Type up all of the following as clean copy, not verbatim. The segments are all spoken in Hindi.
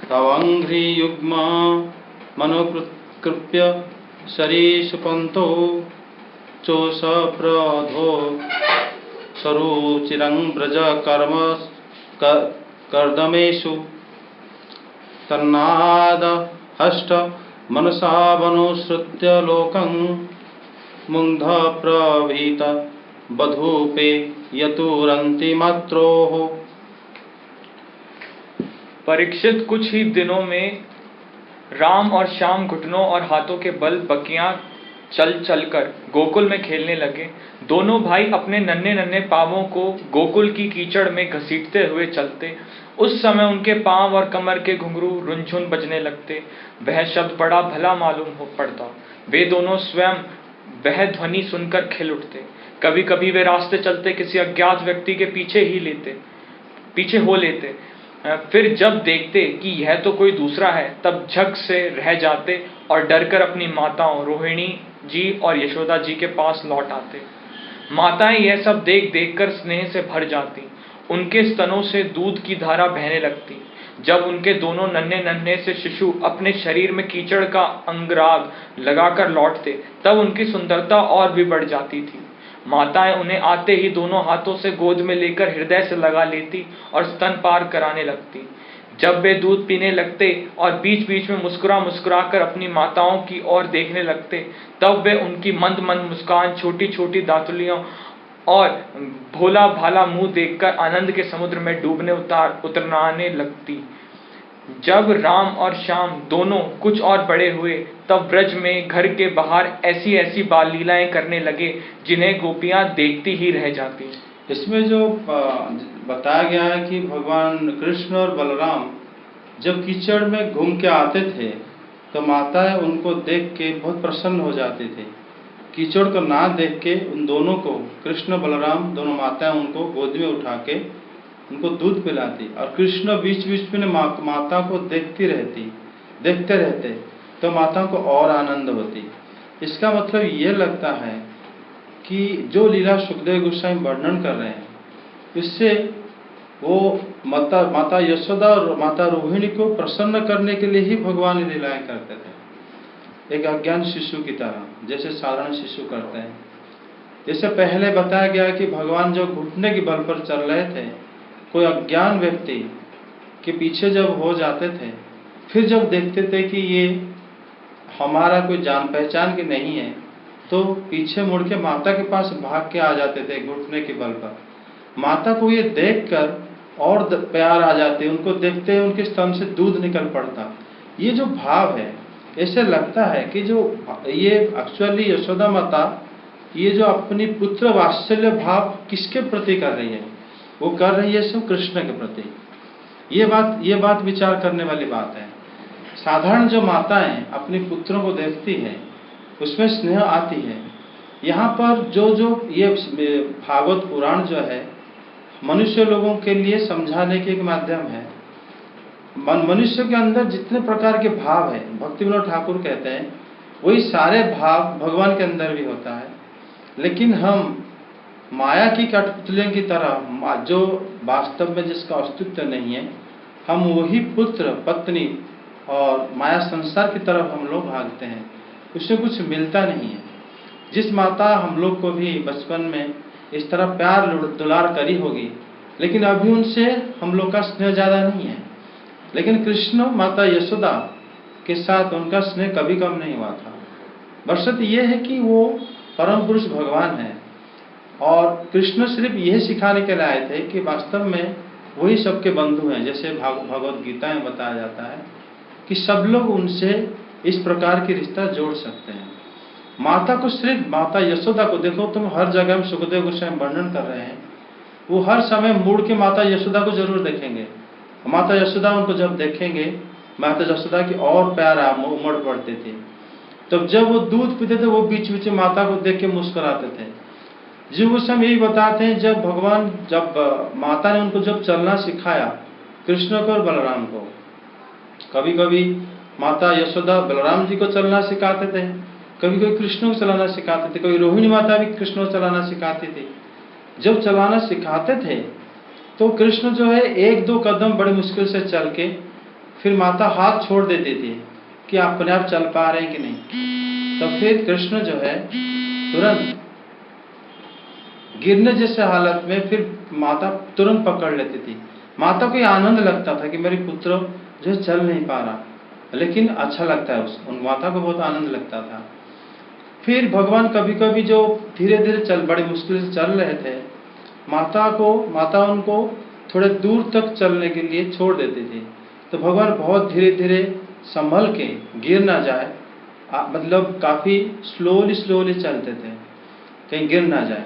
तवंघ्रियुग्म मनोकृत्य शरीशुपन्तो चोषप्रधो सरुचिरं व्रज कर्म कर्दमेषु तन्नाद हष्ट मनसावनुसृत्य लोकं मुग्ध प्रभीत बधूपे यतुरन्ति मात्रोः। परीक्षित कुछ ही दिनों में राम और श्याम घुटनों और हाथों के बल बकियां चल चलकर गोकुल में खेलने लगे। दोनों भाई अपने नन्हे नन्हे पांवों को गोकुल की कीचड़ में घसीटते हुए चलते। उस समय उनके पांव और कमर के घुंघरू रुनझुन बजने लगते। वह शब्द बड़ा भला मालूम हो पड़ता। वे दोनों स्वयं वह ध्वनि सुनकर खिल उठते। कभी कभी वे रास्ते चलते किसी अज्ञात व्यक्ति के पीछे हो लेते। फिर जब देखते कि यह तो कोई दूसरा है, तब झक से रह जाते और डरकर अपनी माताओं रोहिणी जी और यशोदा जी के पास लौट आते। माताएं यह सब देख देखकर स्नेह से भर जाती। उनके स्तनों से दूध की धारा बहने लगती। जब उनके दोनों नन्हे नन्हे से शिशु अपने शरीर में कीचड़ का अंगराग लगाकर लौटते, तब उनकी सुंदरता और भी बढ़ जाती थी। माताएं उन्हें आते ही दोनों हाथों से गोद में लेकर हृदय से लगा लेती और स्तन पार कराने लगती। जब वे दूध पीने लगते और बीच बीच में मुस्कुरा मुस्कुरा कर अपनी माताओं की ओर देखने लगते, तब वे उनकी मंद मंद मुस्कान, छोटी छोटी दांतुलियों और भोला भाला मुंह देखकर आनंद के समुद्र में डूबने उतरनाने लगती। जब राम और श्याम दोनों कुछ और बड़े हुए, तब ब्रज में घर के बाहर ऐसी ऐसी बाल लीलाएं करने लगे जिन्हें गोपियां देखती ही रह जाती। इसमें जो बताया गया है कि भगवान कृष्ण और बलराम जब कीचड़ में घूम के आते थे तो माताएं उनको देख के बहुत प्रसन्न हो जाते थे। कीचड़ को ना देख के उन दोनों को, कृष्ण बलराम दोनों माताएं उनको गोद में उठा के उनको दूध पिलाती और कृष्ण बीच बीच में माता को देखते रहते तो माता को और आनंद होती। इसका मतलब ये लगता है कि जो लीला सुखदेव गोस्वामी वर्णन कर रहे हैं, इससे वो माता यशोदा और माता रोहिणी को प्रसन्न करने के लिए ही भगवान लीलाएं करते थे, एक अज्ञान शिशु की तरह, जैसे साधारण शिशु करते हैं। इससे पहले बताया गया कि भगवान जो घुटने के बल पर चल रहे थे, कोई अज्ञान व्यक्ति के पीछे जब हो जाते थे, फिर जब देखते थे कि ये हमारा कोई जान पहचान के नहीं है, तो पीछे मुड़ के माता के पास भाग के आ जाते थे घुटने के बल पर। माता को ये देखकर और प्यार आ जाते, उनको देखते ही उनके स्तन से दूध निकल पड़ता। ये जो भाव है, ऐसे लगता है कि जो ये एक्चुअली यशोदा माता ये जो अपनी पुत्र वात्सल्य भाव किसके प्रति कर रही है, वो कर रही है सब कृष्ण के प्रति। ये बात विचार करने वाली बात है। साधारण जो माताएं अपने पुत्रों को देखती है, उसमें स्नेह आती है। यहाँ पर जो ये भागवत पुराण जो है, मनुष्य लोगों के लिए समझाने के एक माध्यम है। मनुष्य के अंदर जितने प्रकार के भाव है, भक्ति विनोद ठाकुर कहते हैं, वही सारे भाव भगवान के अंदर भी होता है। लेकिन हम माया की कठपुतलियों की तरह, जो वास्तव में जिसका अस्तित्व नहीं है, हम वही पुत्र पत्नी और माया संसार की तरफ हम लोग भागते हैं। उससे कुछ मिलता नहीं है। जिस माता हम लोग को भी बचपन में इस तरह प्यार दुलार करी होगी, लेकिन अभी उनसे हम लोग का स्नेह ज़्यादा नहीं है। लेकिन कृष्ण माता यशोदा के साथ उनका स्नेह कभी कम नहीं हुआ था। बशर्ते ये है कि वो परम पुरुष भगवान है और कृष्ण सिर्फ यही सिखाने के लिए आए थे कि वास्तव में वही सबके बंधु हैं। जैसे भगवत गीता में बताया जाता है कि सब लोग उनसे इस प्रकार की रिश्ता जोड़ सकते हैं। माता को, सिर्फ माता यशोदा को देखो, तुम हर जगह में सुखदेव गोस्वामी वर्णन कर रहे हैं, वो हर समय मुड़ के माता यशोदा को जरूर देखेंगे। माता यशोदा उनको जब देखेंगे, माता यशोदा की और प्यार उमड़ पड़ते थे। तब जब वो दूध पीते थे, वो बीच बीच में माता को देख के मुस्कुराते थे। जीव गोस्वामी यही बताते हैं, जब माता ने उनको जब चलना सिखाया, कृष्ण को और बलराम को, कभी कभी माता यशोदा बलराम जी को चलना सिखाते थे, कभी कभी कृष्ण को चलाना सिखाते थे, कभी रोहिणी माता भी कृष्ण को चलाना सिखाती थी। जब चलाना सिखाते थे तो कृष्ण जो है एक दो कदम बड़ी मुश्किल से चल के फिर माता हाथ छोड़ देती थी कि अपने आप चल पा रहे हैं कि नहीं। तो फिर कृष्ण जो है तुरंत गिरने जैसे हालत में फिर माता तुरंत पकड़ लेती थी। माता को ये आनंद लगता था कि मेरी पुत्र जो है चल नहीं पा रहा, लेकिन अच्छा लगता है उन माता को बहुत आनंद लगता था। फिर भगवान कभी कभी जो धीरे धीरे बड़ी मुश्किल से चल रहे थे, माता उनको थोड़े दूर तक चलने के लिए छोड़ देती थी। तो भगवान बहुत धीरे धीरे संभल के गिर ना जाए, मतलब काफी स्लोली चलते थे, कहीं गिर ना जाए।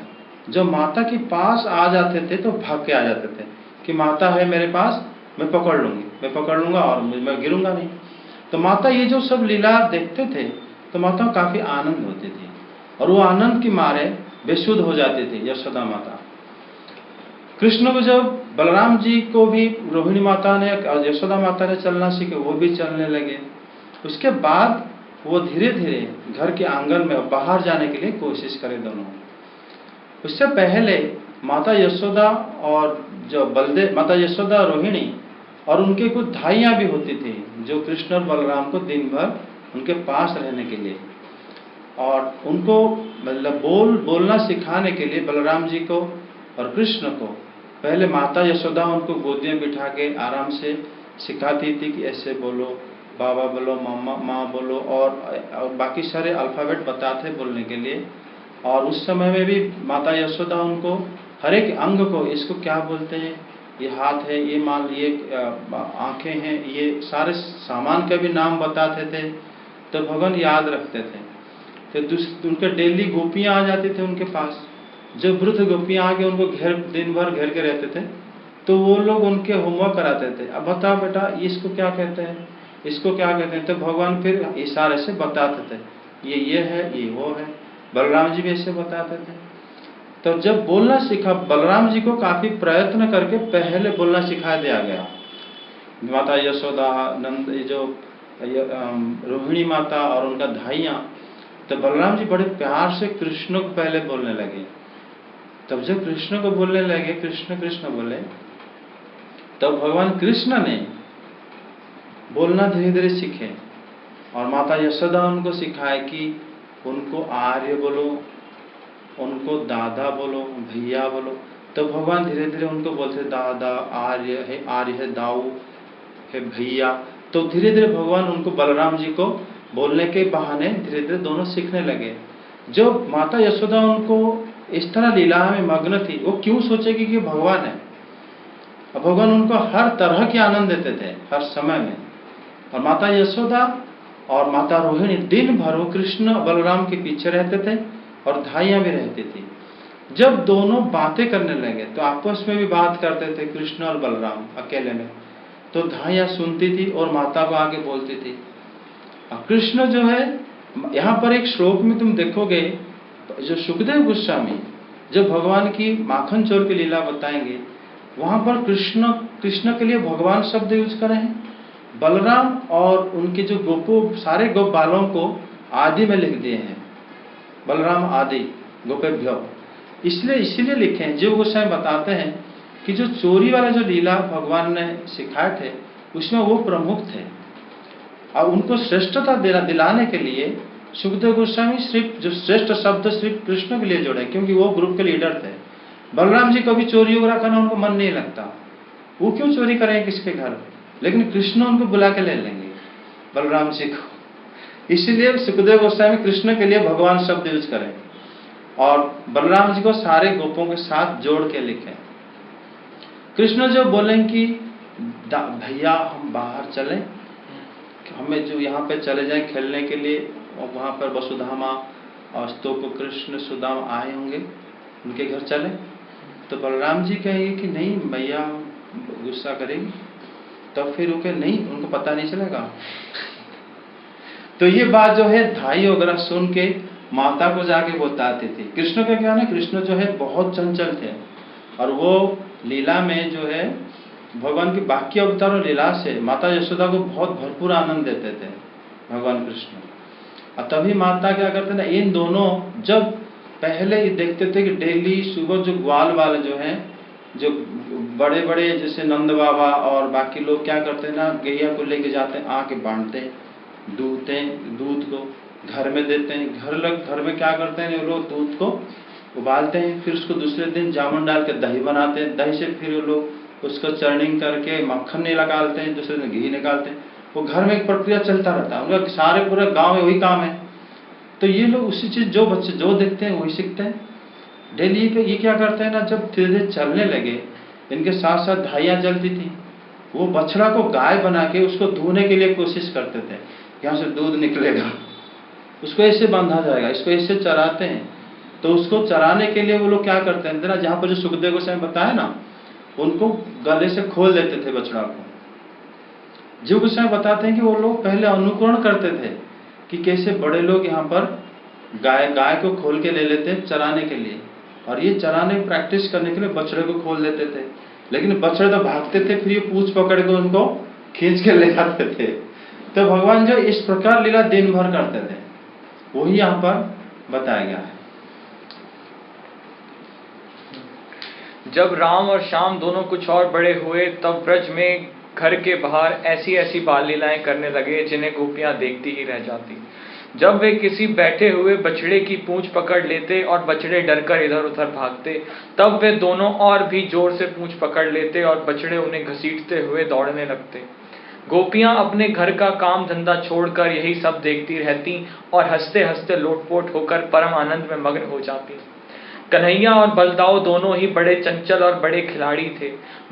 जब माता के पास आ जाते थे तो भाग के आ जाते थे कि माता है मेरे पास, मैं पकड़ लूंगा और मैं गिरूंगा नहीं। तो माता ये जो सब लीला देखते थे तो माता को काफी आनंद होती थी, और वो आनंद के मारे बेसुध हो जाती थी यशोदा माता। कृष्ण को जब बलराम जी को भी रोहिणी माता ने और यशोदा माता ने चलना सीखे, वो भी चलने लगे। उसके बाद वो धीरे धीरे घर के आंगन में बाहर जाने के लिए कोशिश करे दोनों। उससे पहले माता यशोदा और माता यशोदा रोहिणी और उनके कुछ धाइयां भी होती थी जो कृष्ण और बलराम को दिन भर उनके पास रहने के लिए और उनको मतलब बोलना सिखाने के लिए बलराम जी को और कृष्ण को पहले माता यशोदा उनको गोदी में बिठा के आराम से सिखाती थी कि ऐसे बोलो, बाबा बोलो, मम्मा माँ बोलो, और बाकी सारे अल्फाबेट बताते बोलने के लिए। और उस समय में भी माता यशोदा उनको हर एक अंग को, इसको क्या बोलते हैं, ये हाथ है, ये मान, ये आंखें हैं, ये सारे सामान का भी नाम बताते थे तो भगवान याद रखते थे। तो उनके डेली गोपियां आ जाती थे उनके पास। जब वृद्ध गोपियां आके उनको दिन भर घेर के रहते थे तो वो लोग उनके होमवर्क कराते थे। अब बताओ बेटा इसको क्या कहते हैं, इसको क्या कहते हैं। तो भगवान फिर इशारे से बताते थे, ये है, ये वो है। बलराम जी भी ऐसे बताते थे। तो जब बोलना सीखा, बलराम जी को काफी प्रयत्न करके पहले बोलना सिखा दिया गया। माता यशोदा, नंद, जो रोहिणी माता और उनका धाइयां, तो बलराम जी बड़े प्यार से कृष्ण को पहले बोलने लगे। तब जब कृष्ण को बोलने लगे, कृष्ण कृष्ण बोले, तब भगवान कृष्ण ने बोलना धीरे धीरे सीखे और माता यशोदा उनको सिखाए कि उनको आर्य बोलो, उनको दादा बोलो, भैया बोलो। तो भगवान धीरे धीरे उनको बोलते दादा, आर्य है दाऊ है, भैया। तो धीरे धीरे भगवान उनको, बलराम जी को बोलने के बहाने धीरे धीरे दोनों सीखने लगे। जब माता यशोदा उनको इस तरह लीला में मग्न थी, वो क्यों सोचेगी कि भगवान है। और भगवान उनको हर तरह के आनंद देते थे हर समय में। और माता यशोदा और माता रोहिणी दिन भर वो कृष्ण बलराम के पीछे रहते थे और धाइयां भी रहती थी। जब दोनों बातें करने लगे तो आपस में भी बात करते थे कृष्ण और बलराम अकेले में, तो धाइयां सुनती थी और माता को आगे बोलती थी। और कृष्ण जो है, यहाँ पर एक श्लोक में तुम देखोगे, जो सुखदेव गोस्वामी जब भगवान की माखन चोर की लीला बताएंगे, वहां पर कृष्ण के लिए भगवान शब्द यूज करे हैं। बलराम और उनके जो सारे गोप बालों को आदि में लिख दिए हैं, बलराम आदि गोपेभ्यो, इसीलिए लिखे हैं। जीव गोस्वामी बताते हैं कि जो चोरी वाला जो लीला भगवान ने सिखाए थे उसमें वो प्रमुख थे, और उनको श्रेष्ठता दिलाने के लिए सुखदेव गोस्वामी सिर्फ जो श्रेष्ठ शब्द सिर्फ कृष्ण के लिए जोड़े, क्योंकि वो ग्रुप के लीडर थे। बलराम जी कभी चोरी वगैरह करना उनको मन नहीं लगता, वो क्यों चोरी करेंगे किसके घर, लेकिन कृष्ण उनको बुला के ले लेंगे बलराम जी को। इसीलिए सुखदेव गोस्वामी कृष्ण के लिए भगवान शब्द यूज करें और बलराम जी को सारे गोपों के साथ जोड़ के लिखें। कृष्ण जो बोलें कि भैया हम बाहर चलें, हमें जो यहाँ पे चले जाएं खेलने के लिए, और वहाँ पर वसुधामा और स्तोक कृष्ण सुदाम आए होंगे, उनके घर चले। तो बलराम जी कहेंगे कि नहीं मैया गुस्सा करेगी, तो फिर वो कहे नहीं, उनको पता नहीं चलेगा। तो ये बात जो है धाई वगैरह सुन के माता को जाके बताते थे। कृष्ण का क्या है, कृष्ण जो है बहुत चंचल थे और वो लीला में जो है भगवान की बाकी अवतारों लीला से माता यशोदा को बहुत भरपूर आनंद देते थे भगवान कृष्ण। और तभी माता क्या करते ना, इन दोनों जब पहले ही देखते थे कि डेली सुबह जो ग्वाल वाले जो हैं जो बड़े बड़े जैसे नंद बाबा और बाकी लोग क्या करते हैं ना, गैया को लेके जाते हैं, आके बांधते हैं, दूहते हैं, दूध को घर में देते हैं। घर में क्या करते हैं, वो लोग दूध को उबालते हैं, फिर उसको दूसरे दिन जामुन डाल के दही बनाते हैं, दही से फिर वो लोग उसको चर्निंग करके मक्खन निकालते हैं, दूसरे दिन घी निकालते हैं। वो घर में एक प्रक्रिया चलता रहता है, उनका सारे पूरे गांव में वही काम है। तो ये लोग उसी चीज, जो बच्चे जो देखते हैं वही सीखते हैं डेली पे। ये क्या करते हैं ना, जब धीरे धीरे चलने लगे, इनके साथ साथ धाइयाँ जलती थी, वो बछड़ा को गाय बना के उसको धोने के लिए कोशिश करते थे, यहाँ से दूध निकलेगा, उसको ऐसे बांधा जाएगा, इसको ऐसे चराते हैं। तो उसको चराने के लिए वो लोग क्या करते हैं ना, जहाँ पर जो सुखदेव गोस्वामी बताया ना, उनको गले से खोल देते थे बछड़ा को। जीव गोस्वामी बताते हैं कि वो लोग पहले अनुकरण करते थे कि कैसे बड़े लोग यहाँ पर गाय को खोल के ले लेते हैं चराने के लिए, और ये चराने की प्रैक्टिस करने के लिए बछड़े को खोल देते थे। लेकिन बछड़े तो भागते थे, फिर ये पूंछ पकड़ के उनको खींच के ले जाते थे। तो भगवान जो इस प्रकार लीला दिन भर करते थे, वही यहाँ पर बताया गया है। जब राम और श्याम दोनों कुछ और बड़े हुए, तब ब्रज में घर के बाहर ऐसी ऐसी बाल लीलाएं करने लगे जिन्हें गोपियां देखती ही रह जाती। जब वे किसी बैठे हुए बछड़े की पूंछ पकड़ लेते और बछड़े डरकर इधर उधर भागते, तब वे दोनों और भी जोर से पूंछ पकड़ लेते और बछड़े उन्हें घसीटते हुए दौड़ने लगते। गोपियां अपने घर का काम धंधा छोड़कर यही सब देखती रहती और हंसते हंसते लोटपोट होकर परम आनंद में मग्न हो जाती। कन्हैया और बलदाऊ दोनों ही बड़े चंचल और बड़े खिलाड़ी थे।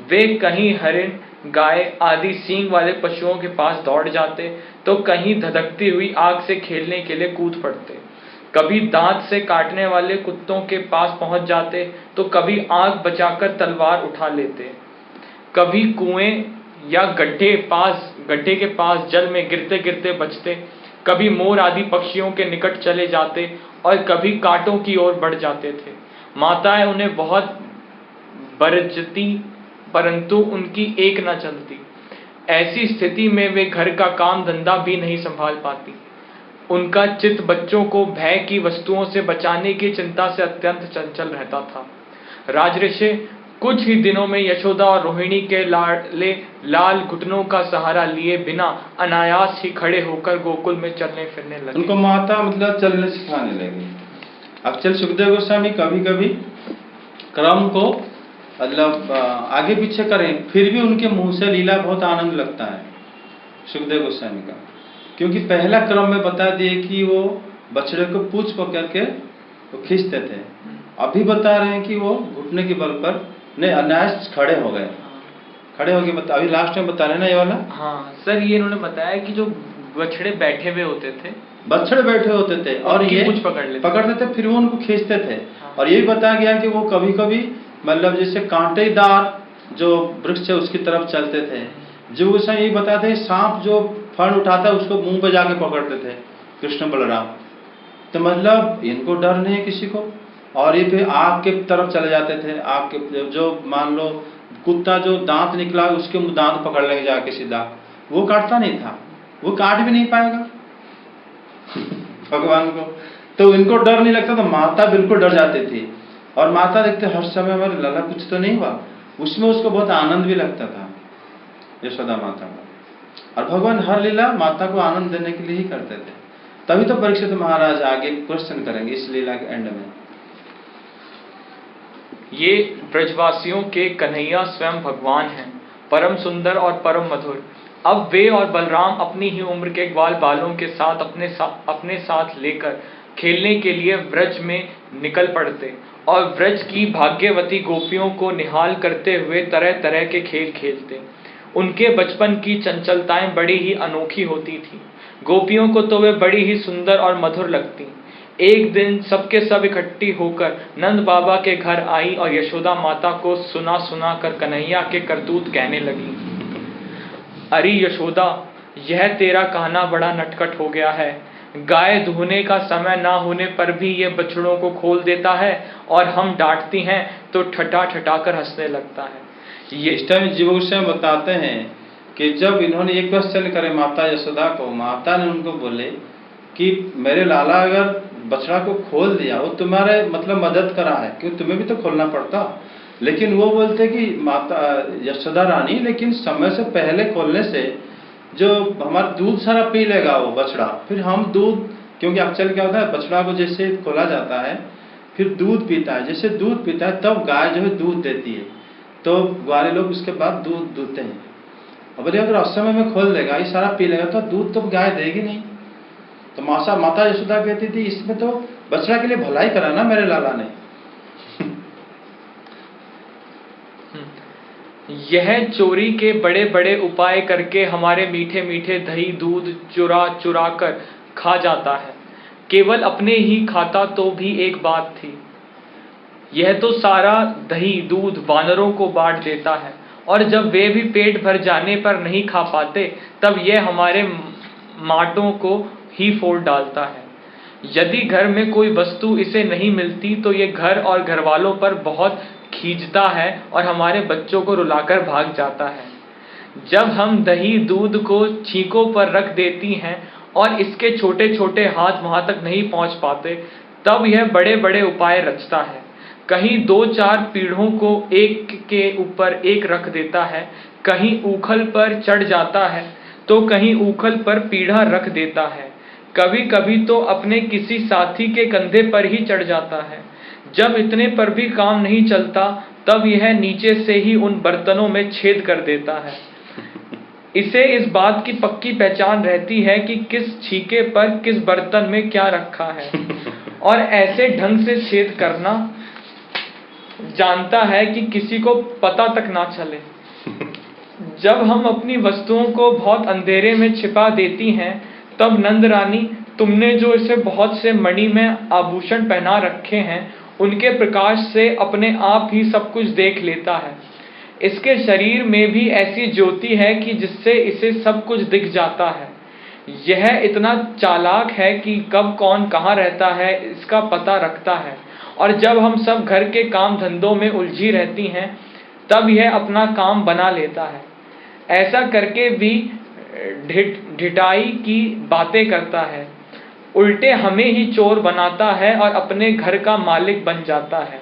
वे कहीं हरिण, गाय आदि सींग वाले पशुओं के पास दौड़ जाते, तो कहीं धधकती हुई आग से खेलने के लिए कूद पड़ते। कभी दांत से काटने वाले कुत्तों के पास पहुंच जाते, तो कभी आग बचाकर तलवार उठा लेते। कभी कुएं या गड्ढे के पास जल में गिरते गिरते बचते। कभी मोर आदि पक्षियों के निकट चले जाते और कभी कांटों की ओर बढ़ जाते थे। माताएं उन्हें बहुत बरजती, परंतु उनकी एक न चलती। ऐसी स्थिति में वे घर का काम धंधा भी नहीं संभाल पाती। उनका चित्त बच्चों को भय की वस्तुओं से बचाने की चिंता से अत्यंत चंचल रहता था। राजऋषि कुछ ही दिनों में यशोदा और रोहिणी के लाडले लाल घुटनों का सहारा लिए बिना अनायास ही खड़े होकर गोकुल में चलने फिरने लगे। उनको माता मतलब चलने सिखाने लगी। अब चल सुखदेव गोस्वामी कभी कभी क्रम को मतलब आगे पीछे करें, फिर भी उनके मुंह से लीला बहुत आनंद लगता है सुखदेव गोस्वामी का, क्योंकि पहला क्रम में बता दिए कि वो बछड़े को पूंछ पकड़ के वो खींचते थे। अभी बता रहे हैं कि वो घुटने के बल पर नहीं अनायास खड़े हो गए, खड़े हो गए। अभी लास्ट में बता रहे हैं ना ये वाला। हाँ सर, ये इन्होंने बताया कि जो बछड़े बैठे हुए होते थे, बछड़े बैठे होते थे और ये पूंछ पकड़ते थे, फिर वो उनको खींचते थे। हाँ। और ये भी बताया गया कि वो कभी कभी मतलब जैसे कांटेदार जो वृक्ष है उसकी तरफ चलते थे। जो उसे यही बताते हैं, सांप जो फण उठाता है उसको मुंह पे जाके पकड़ते थे कृष्ण बलराम। तो मतलब इनको डर नहीं है किसी को। और ये फिर आग के तरफ चले जाते थे। आग के जो मान लो कुत्ता जो दांत निकला उसके दांत पकड़ लेंगे जाके सीधा, वो काटता नहीं था, वो काट भी नहीं पाएगा भगवान को। तो इनको डर नहीं लगता। तो माता बिल्कुल डर जाती थी। और माता देखते हर समय हमारे लाला कुछ तो नहीं हुआ, उसमें उसको बहुत आनंद भी लगता था यशोदा माता को। और भगवान हर लीला माता को आनंद देने के लिए ही करते थे। तभी तो परीक्षित महाराज आगे क्वेश्चन करेंगे इस लीला के एंड में। ये ब्रजवासियों के कन्हैया स्वयं भगवान हैं, परम सुंदर और परम मधुर। अब वे और बलराम अपनी ही उम्र के ग्वाल बालों के साथ अपने साथ लेकर खेलने के लिए व्रज में निकल पड़ते और व्रज की भाग्यवती गोपियों को निहाल करते हुए तरह तरह के खेल खेलते। उनके बचपन की चंचलताएं बड़ी ही अनोखी होती थी। गोपियों को तो वे बड़ी ही सुंदर और मधुर लगती। एक दिन सबके सब इकट्ठी होकर नंद बाबा के घर आई और यशोदा माता को सुना सुना कर कन्हैया के करतूत कहने लगी। अरे यशोदा, यह तेरा कहना बड़ा नटखट हो गया है। गाय दुहने का समय ना होने पर भी ये बछड़ों को खोल देता है और हम डांटती हैं तो ठटा ठटा कर हंसने लगता है। ये इस टाइम जीव गोस्वामी बताते हैं कि जब इन्होंने एक क्वेश्चन करे माता यशोदा को, माता ने उनको बोले कि मेरे लाला अगर बछड़ा को खोल दिया, वो तुम्हारे मतलब मदद करा है, क्यों तुम्हें भी तो खोलना पड़ता। लेकिन वो बोलते कि माता यशोदा रानी, लेकिन समय से पहले खोलने से जो हमारा दूध सारा पी लेगा वो बछड़ा, फिर हम दूध, क्योंकि एक्चुअली क्या होता है, बछड़ा को जैसे खोला जाता है फिर दूध पीता है, जैसे दूध पीता है तब गाय जो है दूध देती है, तो ग्वाले लोग उसके बाद दूध दूहते हैं। अब अगर असमय में खोल देगा, ये सारा पी लेगा, तो दूध तो गाय देगी नहीं। तो माता यशोदा कहती थी इसमें तो बछड़ा के लिए भलाई करा ना मेरे लाला ने। यह चोरी के बड़े बड़े उपाय करके हमारे मीठे मीठे दही दूध चुरा चुरा कर खा जाता है। केवल अपने ही खाता तो भी एक बात थी। यह तो सारा दही दूध वानरों को बांट देता है, और जब वे भी पेट भर जाने पर नहीं खा पाते, तब यह हमारे माटों को ही फोड़ डालता है। यदि घर में कोई वस्तु इसे नहीं मिलती तो ये घर और घरवालों पर बहुत खींचता है और हमारे बच्चों को रुलाकर भाग जाता है। जब हम दही दूध को छींकों पर रख देती हैं और इसके छोटे छोटे हाथ वहां तक नहीं पहुंच पाते, तब यह बड़े बड़े उपाय रचता है। कहीं 2-4 पीढ़ों को एक के ऊपर एक रख देता है, कहीं ऊखल पर चढ़ जाता है तो कहीं ऊखल पर पीढ़ा रख देता है, कभी कभी तो अपने किसी साथी के कंधे पर ही चढ़ जाता है। जब इतने पर भी काम नहीं चलता, तब यह नीचे से ही उन बर्तनों में छेद कर देता है। इसे इस बात की पक्की पहचान रहती है कि किस छीके पर किस बर्तन में क्या रखा है, और ऐसे ढंग से छेद करना जानता है कि किसी को पता तक ना चले। जब हम अपनी वस्तुओं को बहुत अंधेरे में छिपा देती हैं, तब नंद रानी, तुमने जो इसे बहुत से मणि में आभूषण पहना रखे हैं, उनके प्रकाश से अपने आप ही सब कुछ देख लेता है। इसके शरीर में भी ऐसी ज्योति है कि जिससे इसे सब कुछ दिख जाता है। यह इतना चालाक है कि कब कौन कहाँ रहता है इसका पता रखता है, और जब हम सब घर के काम धंधों में उलझी रहती हैं, तब यह अपना काम बना लेता है। ऐसा करके भी ढिठाई की बातें करता है, उल्टे हमें ही चोर बनाता है और अपने घर का मालिक बन जाता है।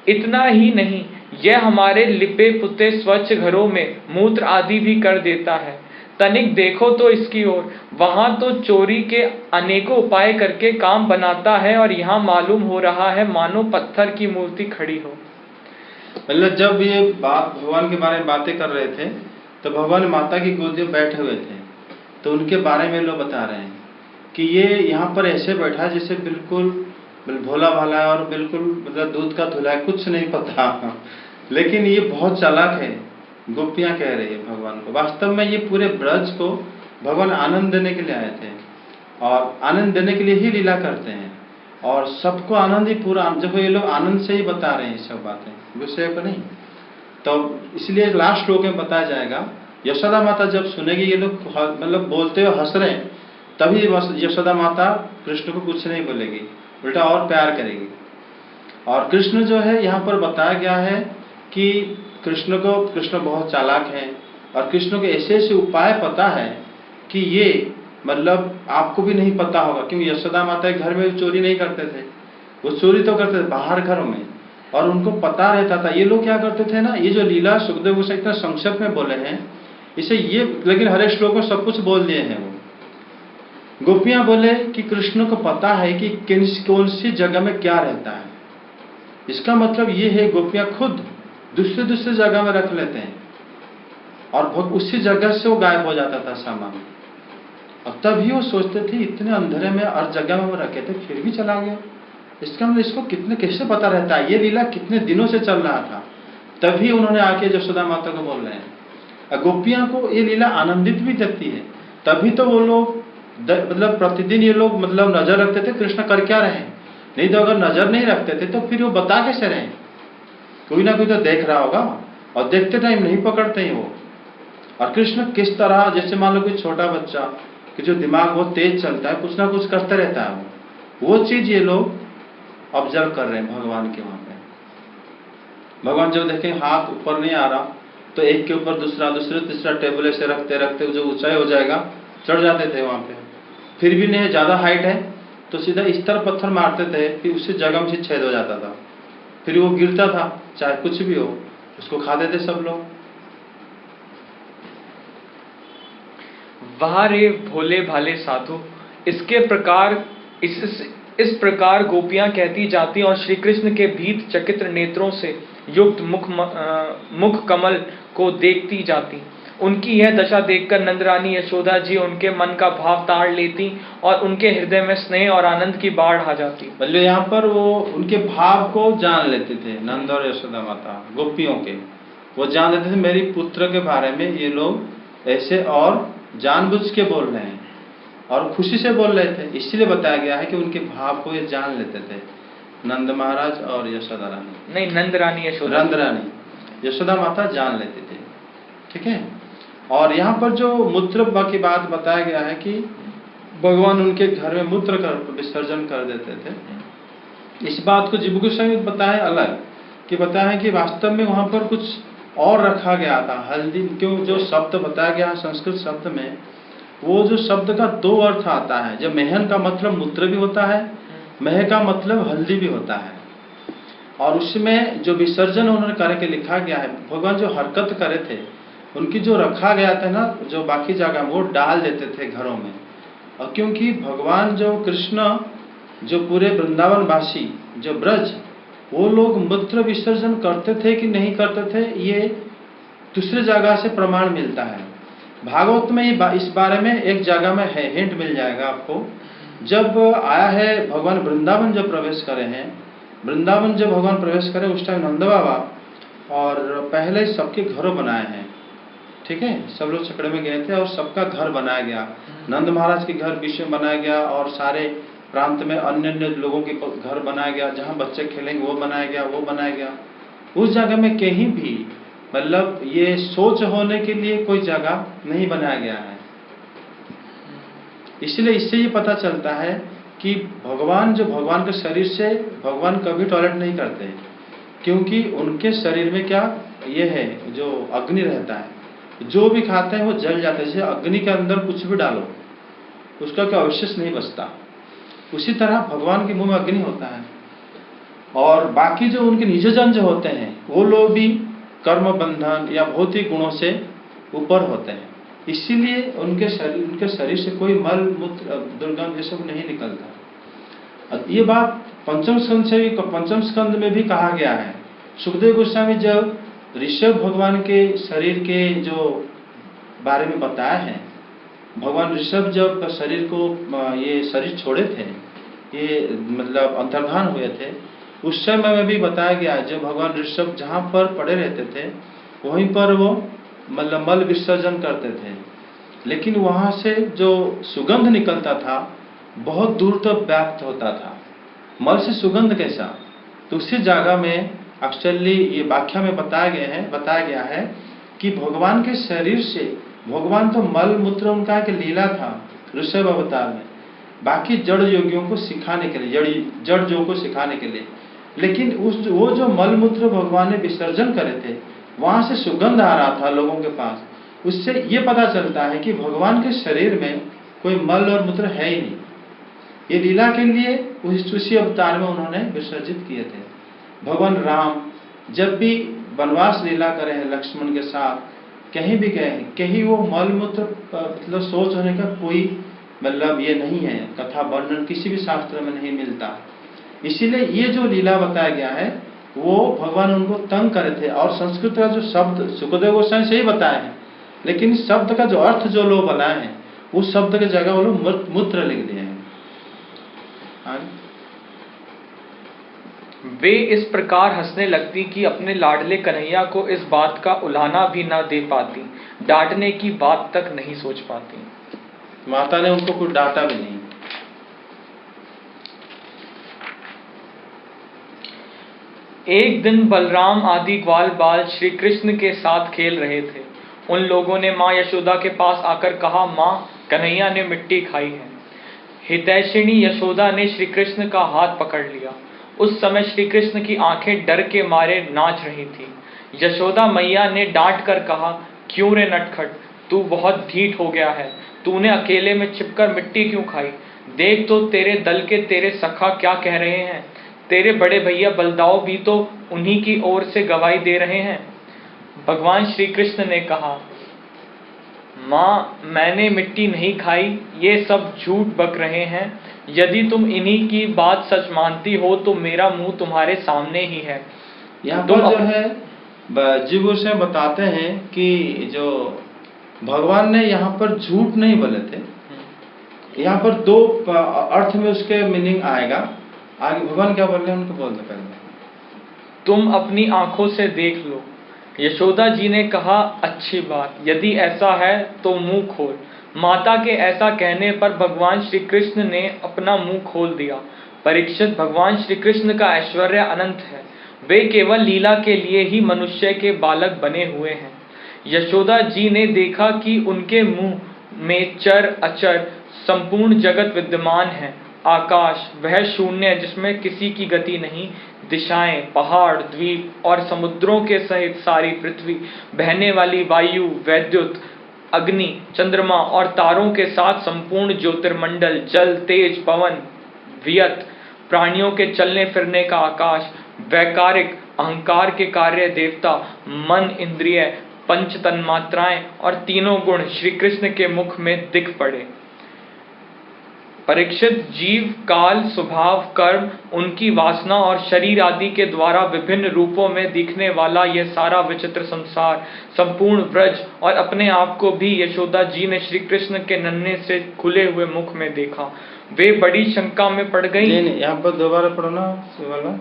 इतना ही नहीं, यह हमारे लिपे पुते स्वच्छ घरों में मूत्र आदि भी कर देता है। तनिक देखो तो इसकी ओर, वहां तो चोरी के अनेकों उपाय करके काम बनाता है, और यहाँ मालूम हो रहा है मानो पत्थर की मूर्ति खड़ी हो। मतलब जब ये बात भगवान के बारे में बातें कर रहे थे, तो भगवान माता की गोद में बैठे हुए थे, तो उनके बारे में लोग बता रहे हैं कि ये यहाँ पर ऐसे बैठा है जैसे बिल्कुल भोला भाला है, और बिल्कुल मतलब दूध का धुला है, कुछ नहीं पता। लेकिन ये बहुत चालाक है। गोपियां कह रही है भगवान को, वास्तव में ये पूरे ब्रज को भगवान आनंद देने के लिए आए थे, और आनंद देने के लिए ही लीला करते हैं, और सबको आनंद ही पूरा, जब ये लोग आनंद से ही बता रहे हैं सब बातें, विषय को नहीं। तो इसलिए लास्ट श्लोक में बताया जाएगा, यशोदा माता जब सुनेगी ये लोग मतलब बोलते हुए हंस रहे हैं, तभी यशोदा माता कृष्ण को कुछ नहीं बोलेगी, उल्टा और प्यार करेगी। और कृष्ण जो है यहाँ पर बताया गया है कि कृष्ण बहुत चालाक है, और कृष्ण को ऐसे ऐसे उपाय पता है कि ये मतलब आपको भी नहीं पता होगा, क्योंकि यशोदा माता घर में चोरी नहीं करते थे, वो चोरी तो करते थे बाहर घरों में, और उनको पता रहता था। ये लोग क्या करते थे ना, ये जो लीला सुखदेव गोसाई इतना संक्षेप में बोले हैं इसे, ये लेकिन हर एक श्लोक में सब कुछ बोल दिए हैं। वो गोपियां बोले कि कृष्ण को पता है कि कौन सी जगह में क्या रहता है। इसका मतलब ये है गोपियां खुद दूसरे जगह में रख लेते हैं, और उसी जगह से वो गायब हो जाता था सामान। और तभी वो सोचते थे इतने अंधेरे में और जगह में वो रखे थे फिर भी चला गया, इसका मतलब इसको कैसे पता रहता है, ये लीला कितने दिनों से चल रहा था। तभी उन्होंने आके यशोदा माता को बोल रहे हैं। गोपियां को ये लीला आनंदित भी देती है, तभी तो वो लोग मतलब प्रतिदिन ये लोग मतलब नजर रखते थे कृष्ण कर क्या रहे, नहीं तो अगर नजर नहीं रखते थे तो फिर वो बता कैसे रहे, कोई ना कोई तो देख रहा होगा, और देखते टाइम नहीं पकड़ते ही वो। और कृष्ण किस तरह, जैसे मान लो कोई छोटा बच्चा कि जो दिमाग बहुत तेज चलता है, कुछ ना कुछ करते रहता है, वो चीज ये लोग ऑब्जर्व कर रहे हैं भगवान के वहां पे। भगवान जब देखें हाथ ऊपर नहीं आ रहा, तो एक के ऊपर दूसरा तीसरा टेबल ऐसे रखते जो ऊंचाई हो जाएगा चढ़ जाते थे वहां पे। फिर भी नहीं ज्यादा हाइट है तो सीधा इस तरह पत्थर मारते थे कि उससे जगह में से छेद हो जाता था, फिर वो गिरता था, चाहे कुछ भी हो, उसको खा देते सब लोग। वाह रे भोले भाले साधु, इस प्रकार गोपियां कहती जाती और श्री कृष्ण के भीत चकित्र नेत्रों से युक्त मुख कमल को देखती जाती। उनकी यह दशा देखकर नंदरानी यशोदा जी उनके मन का भाव ताड़ लेती और उनके हृदय में स्नेह और आनंद की बाढ़ आ जाती। मतलब यहाँ पर वो उनके भाव को जान लेते थे, नंद और यशोदा माता गोपियों के, वो जान लेते थे मेरी पुत्र के बारे में ये लोग ऐसे और जानबूझ के बोल रहे हैं और खुशी से बोल रहे थे। इसलिए बताया गया है कि उनके भाव को ये जान लेते थे नंद महाराज और यशोदा रानी, नहीं, नंद रानी यशोदा, नंद रानी यशोदा माता जान लेते थे। ठीक है। और यहाँ पर जो मूत्र की बात बताया गया है कि भगवान उनके घर में मूत्र कर विसर्जन कर देते थे। इस बात को जीव गोस्वामी बताया अलग, कि बताया है कि वास्तव में वहां पर कुछ और रखा गया था। हल्दी, क्यों जो शब्द बताया गया है संस्कृत शब्द में, वो जो शब्द का दो अर्थ आता है। जब मेहन का मतलब मूत्र भी होता है, मेह का मतलब हल्दी भी होता है। और उसमें जो विसर्जन उन्होंने करके लिखा गया है, भगवान जो हरकत करे थे उनकी जो रखा गया था ना, जो बाकी जगह वो डाल देते थे घरों में। और क्योंकि भगवान जो कृष्ण जो पूरे वृंदावन वासी जो ब्रज, वो लोग मूत्र विसर्जन करते थे कि नहीं करते थे, ये दूसरे जगह से प्रमाण मिलता है। भागवत में इस बारे में एक जगह में है, हिंट मिल जाएगा आपको। जब आया है भगवान वृंदावन जब प्रवेश करे हैं, वृंदावन जब भगवान प्रवेश करे उस टाइम नंद बाबा और पहले सबके घरों बनाए हैं। ठीक है, सब लोग छकड़े में गए थे और सबका घर बनाया गया। नंद महाराज के घर बीच में बनाया गया और सारे प्रांत में अन्य अन्य लोगों के घर बनाया गया, जहाँ बच्चे खेलेंगे वो बनाया गया, वो बनाया गया। उस जगह में कहीं भी मतलब ये सोच होने के लिए कोई जगह नहीं बनाया गया है। इसलिए इससे ये पता चलता है कि भगवान जो भगवान के शरीर से भगवान कभी टॉयलेट नहीं करते, क्योंकि उनके शरीर में क्या ये है, जो अग्नि रहता है, जो भी खाते हैं वो जल जाते हैं। जैसे अग्नि के अंदर कुछ भी डालो उसका क्या अवशेष नहीं बचता, उसी तरह भगवान के मुंह में अग्नि होता है। और बाकी जो उनके निजजन जो होते हैं वो लोग भी कर्म बंधन या भौतिक गुणों से ऊपर होते हैं, इसीलिए उनके शरीर से कोई मल मूत्र दुर्गंध ये सब नहीं निकलता। ये बात पंचम स्कंद में भी कहा गया है। सुखदेव गोस्वामी जब ऋषभ भगवान के शरीर के जो बारे में बताया है, भगवान ऋषभ जब शरीर को ये शरीर छोड़े थे, ये मतलब अंतर्धान हुए थे, उस समय में भी बताया गया जब भगवान ऋषभ जहाँ पर पड़े रहते थे वहीं पर वो मतलब मल विसर्जन करते थे, लेकिन वहाँ से जो सुगंध निकलता था बहुत दूर तक व्याप्त होता था। मल से सुगंध कैसा, तो उसी जगह में एक्चुअली ये व्याख्या में बताया गया है कि भगवान के शरीर से, भगवान तो मल मूत्र उनका एक लीला था ऋषभ अवतार में, बाकी जड़ योगियों को सिखाने के लिए, जड़ योगों को सिखाने के लिए। लेकिन वो जो मल मूत्र भगवान ने विसर्जन करे थे वहां से सुगंध आ रहा था लोगों के पास। उससे ये पता चलता है कि भगवान के शरीर में कोई मल और मूत्र है ही नहीं, ये लीला के लिए उसी अवतार में उन्होंने विसर्जित किए थे। भगवान राम जब भी वनवास लीला करे हैं लक्ष्मण के साथ, कहीं भी गए हैं, कहीं वो मल मूत्र मतलब सोच होने का कोई मतलब ये नहीं है, कथा वर्णन किसी भी शास्त्र में नहीं मिलता। इसीलिए ये जो लीला बताया गया है वो भगवान उनको तंग करे थे। और संस्कृत का जो शब्द सुखदेव गोस्वामी से ही बताए हैं, लेकिन शब्द का जो अर्थ जो लोग बनाए हैं उस शब्द की जगह वो लोग मूत्र लिख दिए हैं। वे इस प्रकार हंसने लगती कि अपने लाडले कन्हैया को इस बात का उलाहना भी न दे पाती, डांटने की बात तक नहीं सोच पाती। माता ने उनको कुछ डांटा भी नहीं। एक दिन बलराम आदि ग्वाल बाल श्री कृष्ण के साथ खेल रहे थे। उन लोगों ने माँ यशोदा के पास आकर कहा, माँ, कन्हैया ने मिट्टी खाई है। हितैषिणी यशोदा ने श्री कृष्ण का हाथ पकड़ लिया। उस समय श्री कृष्ण की आंखें डर के मारे नाच रही थी। यशोदा मैया ने डांट कर कहा, क्यों रे नटखट, तू बहुत ढीठ हो गया है, तूने अकेले में छिपकर मिट्टी क्यों खाई? देख तो तेरे दल के तेरे सखा क्या कह रहे हैं, तेरे बड़े भैया बलदाव भी तो उन्हीं की ओर से गवाही दे रहे हैं। भगवान श्री कृष्ण ने कहा, माँ मैंने मिट्टी नहीं खाई, ये सब झूठ बक रहे हैं। यदि तुम इन्हीं की बात सच मानती हो तो मेरा मुंह तुम्हारे सामने ही है। यहाँ तुम पर जो है जीव गोस्वामी बताते हैं कि जो भगवान ने यहाँ पर झूठ नहीं बोले थे। यहाँ पर दो अर्थ में उसके मीनिंग आएगा। आगे भगवान क्या बोल रहे हैं उनको बोल दो पहले। तुम अपनी आंखों से देख लो। यशोदा जी ने कहा, अच्छी बात, यदि ऐसा है तो मुंह खोल। माता के ऐसा कहने पर भगवान श्री कृष्ण ने अपना मुंह खोल दिया। परीक्षित, भगवान श्री कृष्ण का ऐश्वर्य अनंत है, वे केवल लीला के लिए ही मनुष्य के बालक बने हुए हैं। यशोदा जी ने देखा कि उनके मुंह में चर अचर संपूर्ण जगत विद्यमान है। आकाश वह शून्य जिसमें किसी की गति नहीं, दिशाएं, पहाड़, द्वीप और समुद्रों के सहित सारी पृथ्वी, बहने वाली वायु, वैद्युत, अग्नि, चंद्रमा और तारों के साथ संपूर्ण ज्योतिर्मंडल, जल, तेज, पवन, वियत, प्राणियों के चलने फिरने का आकाश, वैकारिक अहंकार के कार्य देवता, मन, इंद्रिय, पंच तन्मात्राएं और तीनों गुण श्री कृष्ण के मुख में दिख पड़े। परीक्षित, जीव, काल, स्वभाव, कर्म, उनकी वासना और शरीर आदि के द्वारा विभिन्न रूपों में दिखने वाला यह सारा विचित्र संसार, संपूर्ण ब्रज और अपने आप को भी यशोदा जी ने श्री कृष्ण के नन्हे से खुले हुए मुख में देखा। वे बड़ी शंका में पड़ गई। नहीं, यहाँ पर दोबारा पढ़ो ना वाला।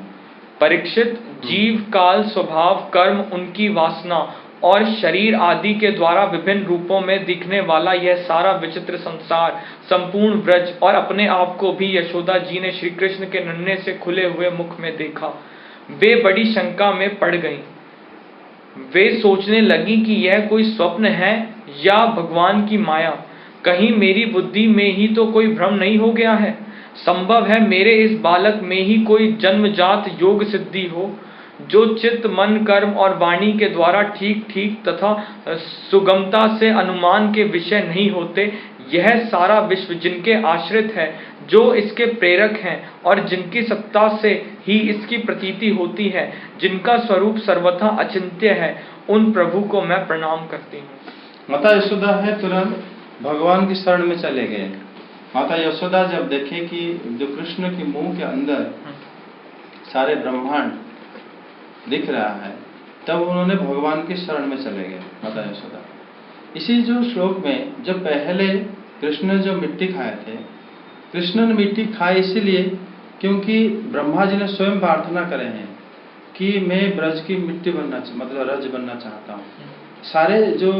परीक्षित, जीव, काल, स्वभाव, कर्म, उनकी वासना और शरीर आदि के द्वारा विभिन्न रूपों में दिखने वाला यह सारा विचित्र संसार, संपूर्ण ब्रज और अपने आप को भी यशोदा जी ने श्री कृष्ण के नन्हे से खुले हुए मुख में देखा। वे बड़ी शंका में पड़ गईं। वे सोचने लगी कि यह कोई स्वप्न है या भगवान की माया। कहीं मेरी बुद्धि में ही तो कोई भ्रम नहीं हो गया है। संभव है मेरे इस बालक में ही कोई जन्मजात योग सिद्धि हो, जो चित्त, मन, कर्म और वाणी के द्वारा ठीक ठीक तथा सुगमता से अनुमान के विषय नहीं होते। यह सारा विश्व जिनके आश्रित है, जो इसके प्रेरक हैं और जिनकी सत्ता से ही इसकी प्रतीति होती है, जिनका स्वरूप सर्वथा अचिंत्य है, उन प्रभु को मैं प्रणाम करती हूँ। माता यशोदा है तुरंत भगवान की शरण में चले गए। माता यशोदा जब देखे कि जो कृष्ण के मुंह के अंदर सारे ब्रह्मांड दिख रहा है, तब उन्होंने भगवान की शरण में चले गए माता यशोदा। इसी जो श्लोक में जब पहले कृष्ण ने जो मिट्टी खाए थे, कृष्ण ने मिट्टी खाई इसीलिए क्योंकि ब्रह्मा जी ने स्वयं प्रार्थना करे हैं कि मैं ब्रज की मिट्टी बनना, मतलब रज बनना चाहता हूँ। सारे जो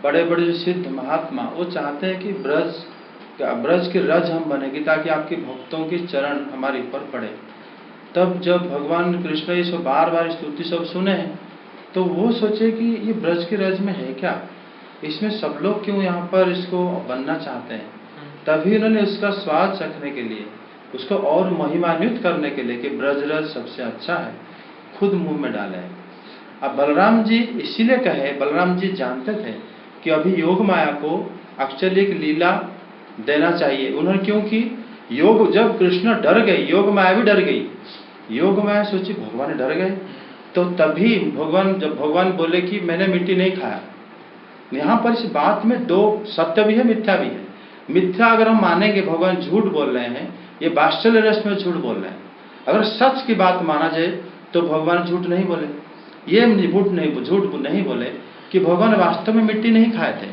बड़े बड़े जो सिद्ध महात्मा वो चाहते हैं कि ब्रज के रज हम बनेगी, ताकि आपके भक्तों की चरण हमारे ऊपर पड़े। तब जब भगवान कृष्ण ये सब बार बार स्तुति सब सुने हैं, तो वो सोचे कि ये ब्रज के रज में है क्या, इसमें सब लोग क्यों यहाँ पर इसको बनना चाहते हैं। तभी उन्होंने उसका स्वाद चखने के लिए, उसको और महिमान्वित करने के लिए कि ब्रज रज सबसे अच्छा है, खुद मुंह में डाले। अब बलराम जी इसीलिए कहे, बलराम जी जानते थे कि अभी योग माया को एक्चुअली एक लीला देना चाहिए उन्होंने, क्योंकि योग जब कृष्ण डर गए, योग माया भी डर गई। योग माया सोची भगवान डर गए, तो तभी भगवान, जब भगवान बोले कि मैंने मिट्टी नहीं खाया। यहाँ पर इस बात में दो सत्य भी है, मिथ्या भी है। मिथ्या अगर हम मानेंगे भगवान झूठ बोल रहे हैं, ये वात्सल्य रस में झूठ बोल रहे हैं। अगर सच की बात माना जाए तो भगवान झूठ नहीं बोले, ये झूठ नहीं बोले कि भगवान वास्तव में मिट्टी नहीं खाए थे।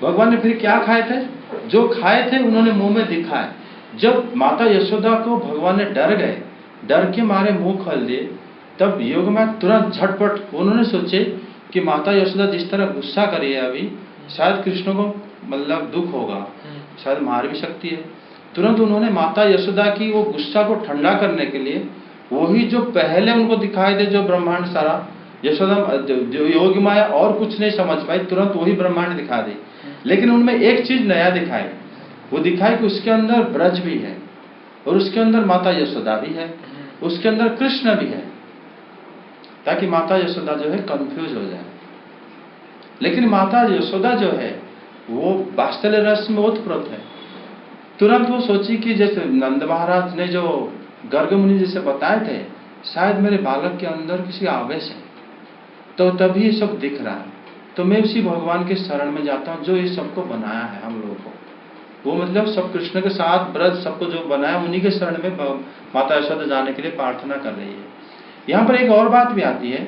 भगवान ने फिर क्या खाए थे, जो खाए थे उन्होंने मुंह में दिखाए। जब माता यशोदा को भगवान ने डर गए, डर के मारे मुंह खोल दिए, तब योग में तुरंत झटपट उन्होंने सोचे कि माता यशोदा जिस तरह गुस्सा करी है अभी, शायद कृष्ण को मतलब दुख होगा, शायद मार भी सकती है। तुरंत उन्होंने माता यशोदा की वो गुस्सा को ठंडा करने के लिए वही जो पहले उनको दिखाई दे, जो ब्रह्मांड सारा, यशोदा जो योगी माया और कुछ नहीं समझ पाई, तुरंत वही ब्रह्मांड दिखा दी। लेकिन उनमें एक चीज नया दिखाई, वो दिखाई कि उसके अंदर ब्रज भी है और उसके अंदर माता यशोदा भी है, उसके अंदर कृष्ण भी है, ताकि माता यशोदा जो है कंफ्यूज हो जाए। लेकिन माता यशोदा जो है वो वात्सल्य रस में ओतप्रोत है, तुरंत वो सोची कि जैसे नंद महाराज ने जो गर्ग मुनि जैसे बताए थे, शायद मेरे बालक के अंदर किसी आवेश है, तो तभी ये सब दिख रहा है। तो मैं उसी भगवान के शरण में जाता हूँ जो ये सबको बनाया है हम लोगों को। वो मतलब सब कृष्ण के साथ ब्रज सबको जो बनाया, उन्हीं के शरण में माता यशोदा जाने के लिए प्रार्थना कर रही है। यहाँ पर एक और बात भी आती है,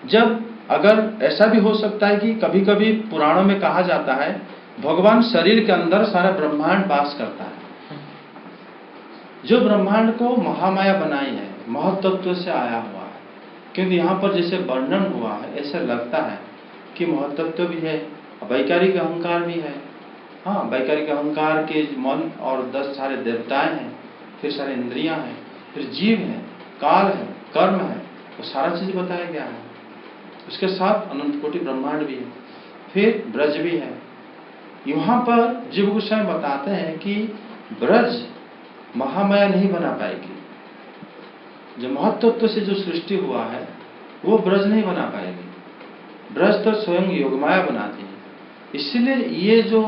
जब अगर ऐसा भी हो सकता है कि कभी कभी पुराणों में कहा जाता है भगवान शरीर के अंदर सारा ब्रह्मांड वास करता है। जो ब्रह्मांड को महामाया बनाई है, महत्तत्व से आया हुआ है, क्योंकि यहाँ पर जैसे वर्णन हुआ है ऐसा लगता है कि महत्तत्व भी है, वैकारिक अहंकार भी है। हाँ, वैकारिक अहंकार के मन और 10 सारे देवताएं हैं, फिर सारे इंद्रियां हैं, फिर जीव है, काल है, कर्म है, वो सारा चीज बताया गया है। उसके साथ अनंत कोटि ब्रह्मांड भी है, फिर ब्रज भी है। यहाँ पर जीव गोस्वामी बताते हैं कि ब्रज महामाया नहीं बना पाएगी। जो महत्तत्व से जो सृष्टि हुआ है वो ब्रज नहीं बना पाएगी। ब्रज तो स्वयं योगमाया बनाती है। इसलिए ये जो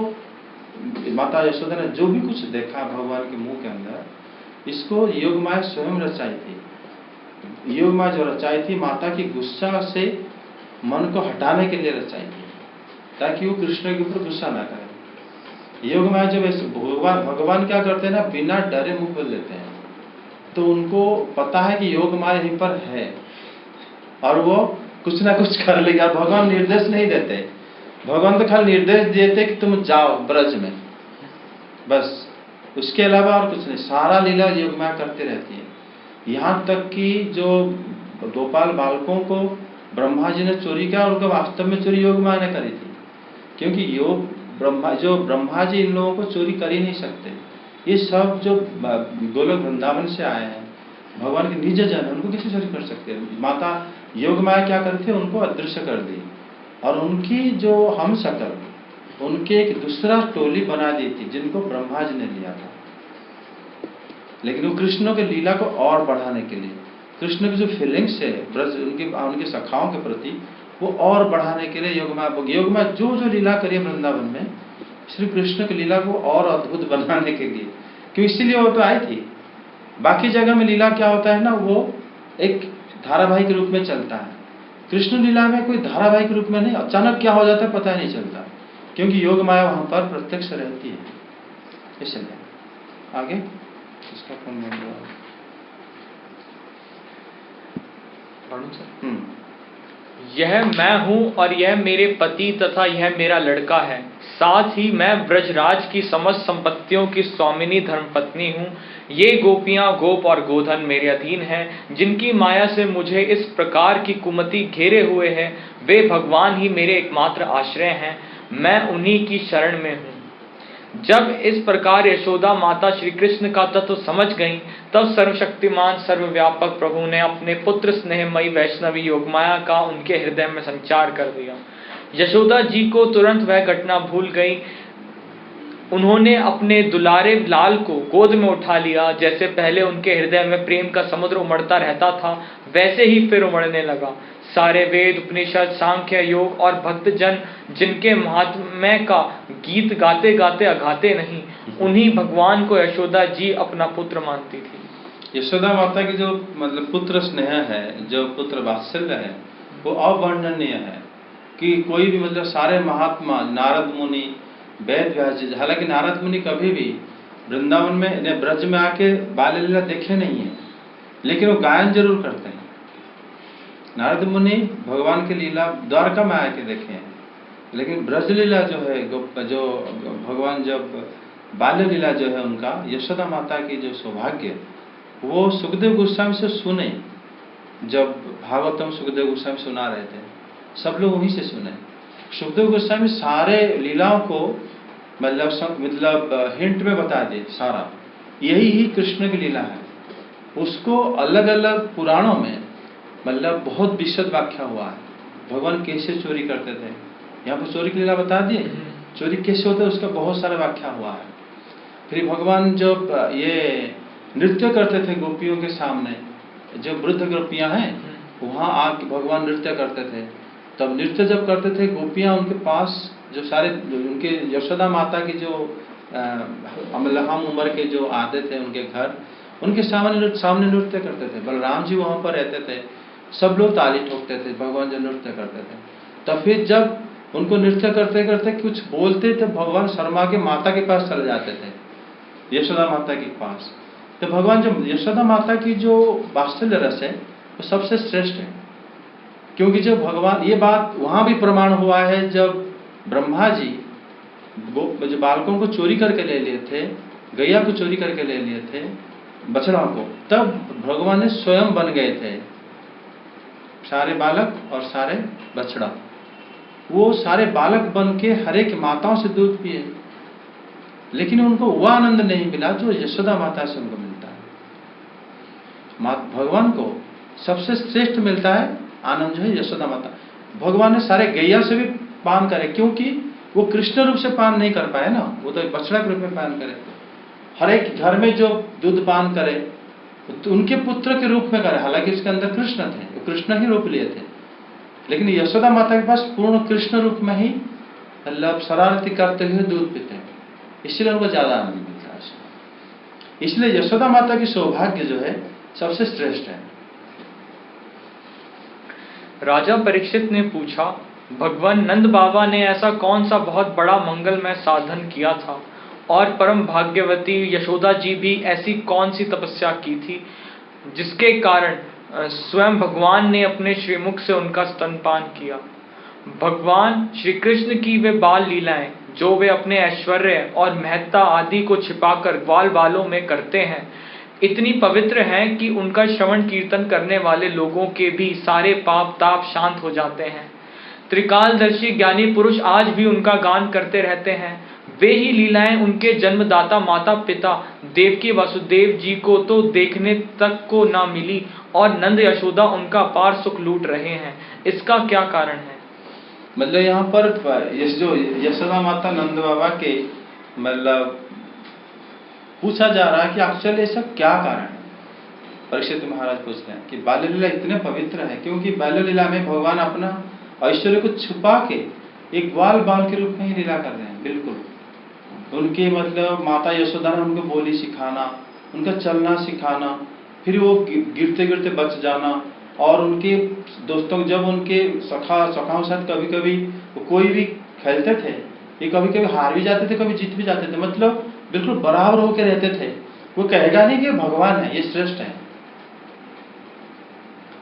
माता यशोदा ने जो भी कुछ देखा भगवान के मुंह के अंदर, इसको योगमाया स्वयं रचाई थी। योगमाया जो रचाई थी माता की गुस्सा से मन को हटाने के लिए रचाई थी, ताकि वो कृष्ण के ऊपर गुस्सा ना करे। योगमाया जब ऐसे भगवान क्या करते हैं ना, बिना डरे मुंह खोल देते हैं, तो उनको पता है कि योगमाया यहीं पर है और वो कुछ ना कुछ कर लेगा। भगवान निर्देश नहीं देते, भगवान तो खाली निर्देश देते कि तुम जाओ ब्रज में, बस उसके अलावा और कुछ नहीं। सारा लीला योगमाया करते रहती है। यहाँ तक कि जो गोपाल बालकों को ब्रह्मा जी ने चोरी किया, उनका वास्तव में चोरी योगमाया ने करी थी, क्योंकि ब्रह्मा जी इन लोगों को चोरी कर ही नहीं सकते। ये सब जो गोलोक वृंदावन से आए हैं, भगवान के निज जन, उनको कैसे चोरी कर सकते हैं। माता योगमाया क्या करते, उनको अदृश्य कर दी और उनकी जो हम शकल उनके एक दूसरा टोली बना दी थी, जिनको ब्रह्मा जी ने लिया था। लेकिन वो कृष्ण के लीला को और बढ़ाने के लिए, कृष्ण की जो फीलिंग्स है ब्रज उनके सखाओं के प्रति, वो और बढ़ाने के लिए योगमाया जो जो लीला करी वृंदावन में, श्री कृष्ण की लीला को और अद्भुत बनाने के लिए, क्यों इसीलिए वो तो आई थी। बाकी जगह में लीला क्या होता है ना, वो एक धारावाहिक रूप में चलता है। कृष्ण लीला में कोई धारावाहिक रूप में नहीं, अचानक क्या हो जाता है पता नहीं चलता, क्योंकि योगमाया वहां पर प्रत्यक्ष रहती है। इसलिए आगे इसका कौन यह मैं हूँ और यह मेरे पति तथा यह मेरा लड़का है। साथ ही मैं ब्रजराज की समस्त संपत्तियों की स्वामिनी धर्मपत्नी हूँ। ये गोपियाँ, गोप और गोधन मेरे अधीन हैं, जिनकी माया से मुझे इस प्रकार की कुमति घेरे हुए है। वे भगवान ही मेरे एकमात्र आश्रय हैं, मैं उन्हीं की शरण में हूँ। जब इस प्रकार यशोदा माता श्री कृष्ण का तत्व समझ गईं, तब सर्वशक्तिमान सर्वव्यापक प्रभु ने अपने पुत्र स्नेहमयी वैष्णवी योगमाया का उनके हृदय में संचार कर दिया। यशोदा जी को तुरंत वह घटना भूल गई। उन्होंने अपने दुलारे लाल को गोद में उठा लिया। जैसे पहले उनके हृदय में प्रेम का समुद्र उमड़ता रहता था, वैसे ही फिर उमड़ने लगा। सारे वेद, उपनिषद, सांख्य, योग और भक्तजन जिनके महात्म्य का गीत गाते गाते अघाते नहीं, उन्हीं भगवान को यशोदा जी अपना पुत्र मानती थी। यशोदा माता की जो मतलब पुत्र स्नेह है, जो पुत्र वात्सल्य है, वो अवर्णनीय है कि कोई भी मतलब सारे महात्मा, नारद मुनि, वेद व्यास, हालांकि नारद मुनि कभी भी वृंदावन में ब्रज में आके बाल लीला देखे नहीं है, लेकिन वो गायन जरूर करते हैं। नारद मुनि भगवान की लीला द्वारका में आके देखे हैं, लेकिन ब्रज लीला जो है, जो भगवान जब बाल्य लीला जो है उनका, यशोदा माता की जो सौभाग्य, वो सुखदेव गोस्वामी से सुने। जब भागवतम सुखदेव गोस्वामी सुना रहे थे, सब लोग वहीं से सुने। सुखदेव गोस्वामी सारे लीलाओं को मतलब हिंट में बता दे, सारा यही ही कृष्ण की लीला है। उसको अलग अलग पुराणों में मतलब बहुत विशद व्याख्या हुआ है। भगवान कैसे चोरी करते थे, यहाँ पर चोरी की लीला बता दिए, चोरी कैसे होता है उसका बहुत सारा व्याख्या हुआ है। फिर भगवान जब ये नृत्य करते थे गोपियों के सामने, जो वृद्ध गोपियां हैं वहां आके भगवान नृत्य करते थे, तब नृत्य जब करते थे गोपियां उनके पास, जो सारे उनके यशोदा माता की जो मतलब हम उम्र के जो आते थे उनके घर, उनके सामने नृत्य करते थे। बलराम जी वहाँ पर रहते थे, सब लोग ताली ठोकते थे, भगवान जो नृत्य करते थे। तब फिर जब उनको नृत्य करते करते कुछ बोलते थे, भगवान शर्मा के माता के पास चले जाते थे, यशोदा माता के पास। तो भगवान जो यशोदा माता की जो वात्सल्य रस है वो सबसे श्रेष्ठ है, क्योंकि जब भगवान, ये बात वहाँ भी प्रमाण हुआ है, जब ब्रह्मा जी जो बालकों को चोरी करके ले लिए थे, गैया को चोरी करके ले लिए थे, बछड़ा को, तब भगवान ने स्वयं बन गए थे सारे बालक और सारे बछड़ा। वो सारे बालक बन के हर एक माताओं से दूध पिए, लेकिन उनको वह आनंद नहीं मिला जो यशोदा माता से उनको मिलता है। भगवान को सबसे श्रेष्ठ मिलता है आनंद जो है यशोदा माता। भगवान ने सारे गैया से भी पान करे, क्योंकि वो कृष्ण रूप से पान नहीं कर पाए ना, वो तो बछड़ा के रूप में पान करे। हर एक घर में जो दूध पान करे तो उनके पुत्र के रूप में करे, हालांकि उसके अंदर कृष्ण थे, वो कृष्ण ही रूप लिए थे, लेकिन यशोदा माता के पास पूर्ण कृष्ण रूप में ही मतलब शरारती करते हुए दूध पीते हैं, इसलिए उनको ज्यादा आनंद मिलता है। इसलिए यशोदा माता की सौभाग्य जो है सबसे श्रेष्ठ है। राजा परीक्षित ने पूछा, भगवान नंद बाबा ने ऐसा कौन सा बहुत बड़ा मंगलमय साधन किया था, और परम भाग्यवती यशोदा जी भी ऐसी कौन सी तपस्या की थी जिसके कारण स्वयं भगवान ने अपने श्रीमुख से उनका स्तनपान किया। भगवान श्री कृष्ण की वे बाल लीलाएं जो वे अपने ऐश्वर्य और महत्ता आदि को छिपाकर ग्वाल बालों में करते हैं, इतनी पवित्र हैं कि उनका श्रवण कीर्तन करने वाले लोगों के भी सारे पाप ताप शांत हो जाते हैं। त्रिकालदर्शी ज्ञानी पुरुष आज भी उनका गान करते रहते हैं। वे ही लीलाएं उनके जन्मदाता माता पिता देवकी वसुदेव जी को तो देखने तक को ना मिली, और नंद यशोदा उनका अपार सुख लूट रहे हैं। इसका क्या कारण है? मतलब यहाँ पर जो यशोदा माता नंद बाबा के मतलब पूछा जा रहा है कि एक्चुअली ऐसा क्या कारण है। परीक्षित महाराज पूछ रहे हैं कि बाल्य लीला इतने पवित्र है, क्योंकि बाल्य लीला में भगवान अपना ऐश्वर्य को छुपा के एक ग्वाल बाल के रूप में ही लीला कर रहे हैं। बिल्कुल उनके मतलब माता यशोदा ने उनको बोली सिखाना, उनका चलना सिखाना, फिर वो गिरते गिरते बच जाना, और उनके दोस्तों जब उनके सखाओं साथ कभी कभी कोई भी खेलते थे, ये कभी कभी हार भी जाते थे, कभी जीत भी जाते थे, मतलब बिल्कुल बराबर होकर रहते थे। वो कहेगा नहीं कि भगवान है, ये श्रेष्ठ है।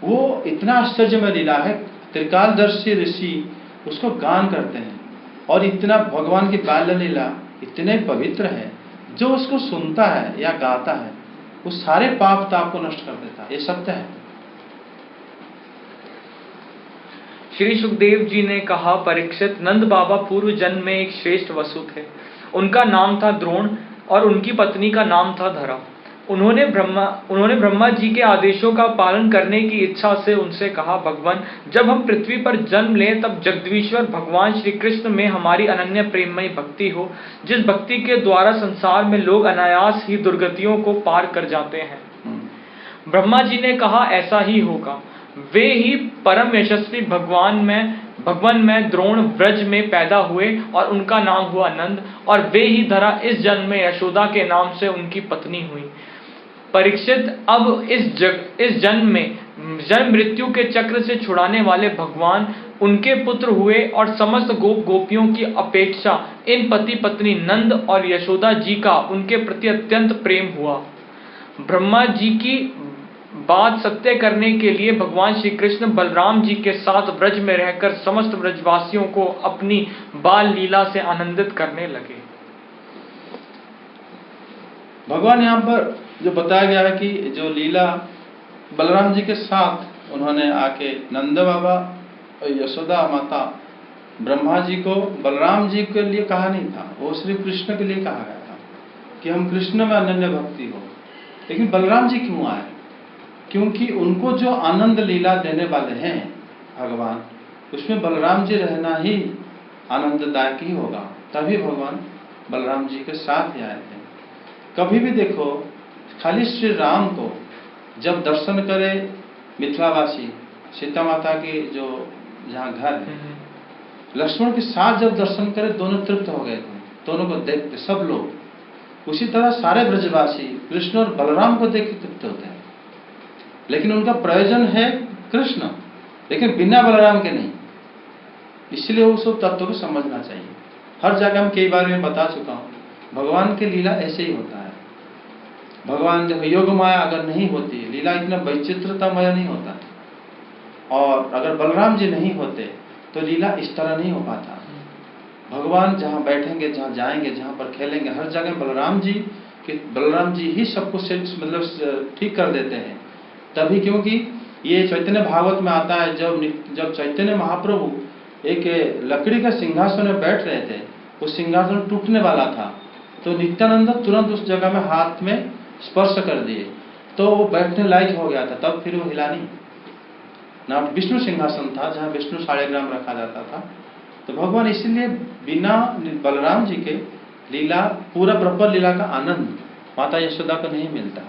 वो इतना आश्चर्यमय लीला है, त्रिकालदर्शी ऋषि उसको गान करते हैं, और इतना भगवान की बाल्य लीला इतने पवित्र है, जो उसको सुनता है या गाता है वो सारे पाप ताप को नष्ट कर देता है। ये सत्य है। श्री सुखदेव जी ने कहा, परीक्षित, नंद बाबा पूर्व जन्म में एक श्रेष्ठ वसु थे। उनका नाम था द्रोण और उनकी पत्नी का नाम था धरा। उन्होंने ब्रह्मा जी के आदेशों का पालन करने की इच्छा से उनसे कहा, भगवान, जब हम पृथ्वी पर जन्म लें तब जगदीश्वर भगवान श्री कृष्ण में हमारी अनन्य प्रेममयी भक्ति हो, जिस भक्ति के द्वारा संसार में लोग अनायास ही दुर्गतियों को पार कर जाते हैं। ब्रह्मा जी ने कहा, ऐसा ही होगा। वे ही परम यशस्वी भगवान में द्रोण ब्रज में पैदा हुए और उनका नाम हुआ नंद, और वे ही धरा इस जन्म में यशोदा के नाम से उनकी पत्नी हुई। परीक्षित, अब इस जन्म में जन्म मृत्यु के चक्र से छुड़ाने वाले भगवान उनके पुत्र हुए, और समस्त गोप गोपियों की अपेक्षा इन पति पत्नी नंद और यशोदा जी का उनके प्रति अत्यंत प्रेम हुआ। ब्रह्मा जी की बात सत्य करने के लिए भगवान श्री कृष्ण बलराम जी के साथ ब्रज में रहकर समस्त ब्रजवासियों को अपनी बाल लीला से आनंदित करने लगे। भगवान यहाँ पर जो बताया गया है कि जो लीला बलराम जी के साथ उन्होंने आके नंद बाबा और यशोदा माता ब्रह्मा जी को बलराम जी के लिए कहा नहीं था, वो श्री कृष्ण के लिए कहा गया था कि हम कृष्ण में अनन्य भक्ति हो। लेकिन बलराम जी क्यों आए? क्योंकि उनको जो आनंद लीला देने वाले हैं भगवान, उसमें बलराम जी रहना ही आनंददायक ही होगा, तभी भगवान बलराम जी के साथ ही आए थे। कभी भी देखो, खाली श्री राम को जब दर्शन करे मिथिलावासी, सीता माता के जो जहाँ घर है, लक्ष्मण के साथ जब दर्शन करे दोनों तृप्त हो गए थे, दोनों को देखते सब लोग उसी तरह सारे ब्रजवासी कृष्ण और बलराम को देख के तृप्त होते हैं, लेकिन उनका प्रयोजन है कृष्ण, लेकिन बिना बलराम के नहीं। इसलिए उस तत्व को समझना चाहिए। हर जगह मैं कई बार मैं बता चुका हूँ, भगवान की लीला ऐसे ही होता है। भगवान जब योग माया अगर नहीं होती, लीला इतना वैचित्रतामय नहीं होता, और अगर बलराम जी नहीं होते तो लीला इस तरह नहीं हो पाता। भगवान जहाँ बैठेंगे, जहाँ जाएंगे, जहाँ पर खेलेंगे, हर जगह बलराम जी ही सब कुछ मतलब ठीक कर देते हैं। तभी, क्योंकि ये चैतन्य भागवत में आता है, जब चैतन्य महाप्रभु एक लकड़ी का सिंहासन में बैठ रहे थे, वो सिंहासन टूटने वाला था, तो नित्यानंद तुरंत उस जगह में हाथ में स्पर्श कर दिए, तो वो बैठने लायक हो गया था। तब फिर वो हिला नहीं ना। विष्णु सिंहासन था जहाँ विष्णु शालिग्राम रखा जाता था। तो भगवान इसलिए बिना बलराम जी के लीला, पूरा प्रॉपर लीला का आनंद माता यशोदा को नहीं मिलता,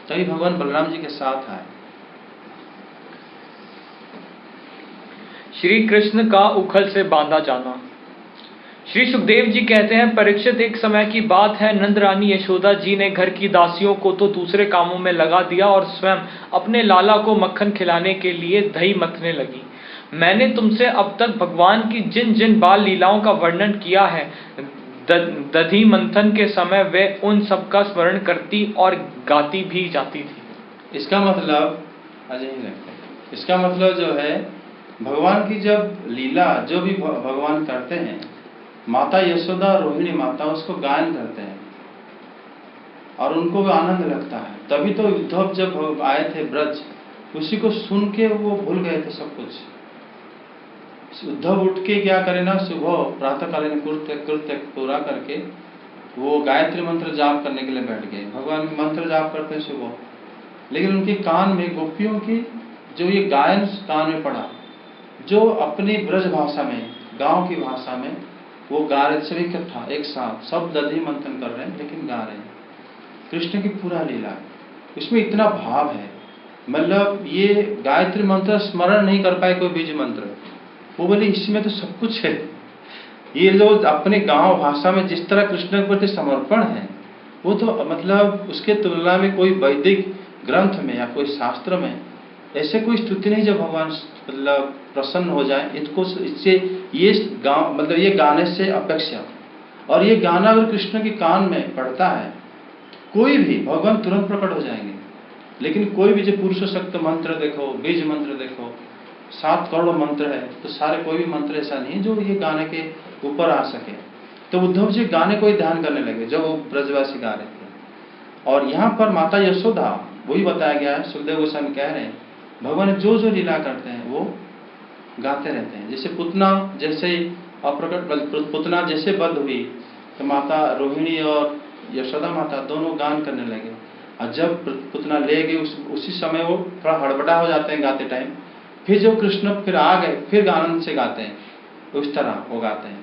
तभी भगवान बलराम जी के साथ आए। श्री कृष्ण का उखल से बांधा जाना। श्री सुखदेव जी कहते हैं, परीक्षित, एक समय की बात है, नंद रानी यशोदा जी ने घर की दासियों को तो दूसरे कामों में लगा दिया और स्वयं अपने लाला को मक्खन खिलाने के लिए दही मथने लगी। मैंने तुमसे अब तक भगवान की जिन जिन बाल लीलाओं का वर्णन किया है, दधी मंथन के समय वे उन सब का स्मरण करती और गाती भी जाती थी। इसका मतलब इसका मतलब जो है, भगवान की जब लीला जो भी भगवान करते हैं, माता यशोदा रोहिणी माता उसको गायन करते हैं और उनको आनंद लगता है। तभी तो उद्धव जब आए थे ब्रज, उसी को सुन के वो भूल गए थे सब कुछ। उद्धव उठ के क्या करे ना, सुबह प्रातःकालीन कृत्य पूरा करके वो गायत्री मंत्र जाप करने के लिए बैठ गए। भगवान के मंत्र जाप करते हैं सुबह, लेकिन उनके कान में गोपियों की जो ये गायन कान में पड़ा, जो अपनी ब्रज भाषा में, गांव की भाषा में वो गा रहे, सभी इकट्ठा एक साथ सब दधी मंथन कर रहे हैं, लेकिन गा रहे हैं कृष्ण की पूरा लीला। इसमें इतना भाव है, मतलब ये गायत्री मंत्र स्मरण नहीं कर पाए कोई बीज मंत्र, वो बोले इसमें तो सब कुछ है। ये जो अपने गांव भाषा में जिस तरह कृष्ण के प्रति समर्पण है, वो तो मतलब उसके तुलना में कोई वैदिक ग्रंथ में या कोई शास्त्र में ऐसे कोई स्तुति नहीं जब भगवान मतलब प्रसन्न हो जाए। इससे ये गाँव मतलब ये गाने से अपेक्षा, और ये गाना अगर कृष्ण के कान में पड़ता है, कोई भी भगवान तुरंत प्रकट हो जाएंगे। लेकिन कोई भी जो पुरुष शक्त मंत्र देखो, बीज मंत्र देखो, 7 करोड़ मंत्र है, तो सारे कोई भी मंत्र ऐसा नहीं है जो ये गाने के ऊपर आ सके। तो उद्धव जी गाने को ही ध्यान करने लगे जो वो ब्रजवासी गा रहे थे। और यहाँ पर माता यशोदा, वही बताया गया है, सुखदेव गोस्वामी कह रहे हैं, भगवान जो जो लीला करते हैं वो गाते रहते हैं। जैसे पुतना जैसे अप्रकट पुतना जैसे बद्ध हुई, तो माता रोहिणी और यशोदा माता दोनों गान करने लगे। और जब पुतना ले गई उसी समय वो थोड़ा हड़बड़ा हो जाते हैं गाते टाइम, फिर जो कृष्ण फिर आ गए, फिर आनंद से गाते हैं, उस तरह वो गाते हैं।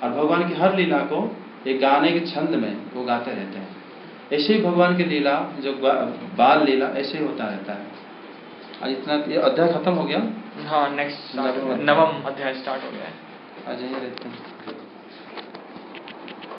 और भगवान की हर लीला को एक गाने के छंद में वो गाते रहते हैं। ऐसे ही भगवान की लीला, जो बाल लीला, ऐसे ही होता रहता है। आज इतना, ये अध्याय खत्म हो गया। हाँ, नेक्स्ट नवम अध्याय स्टार्ट हो गया है। आज यही रहते हैं।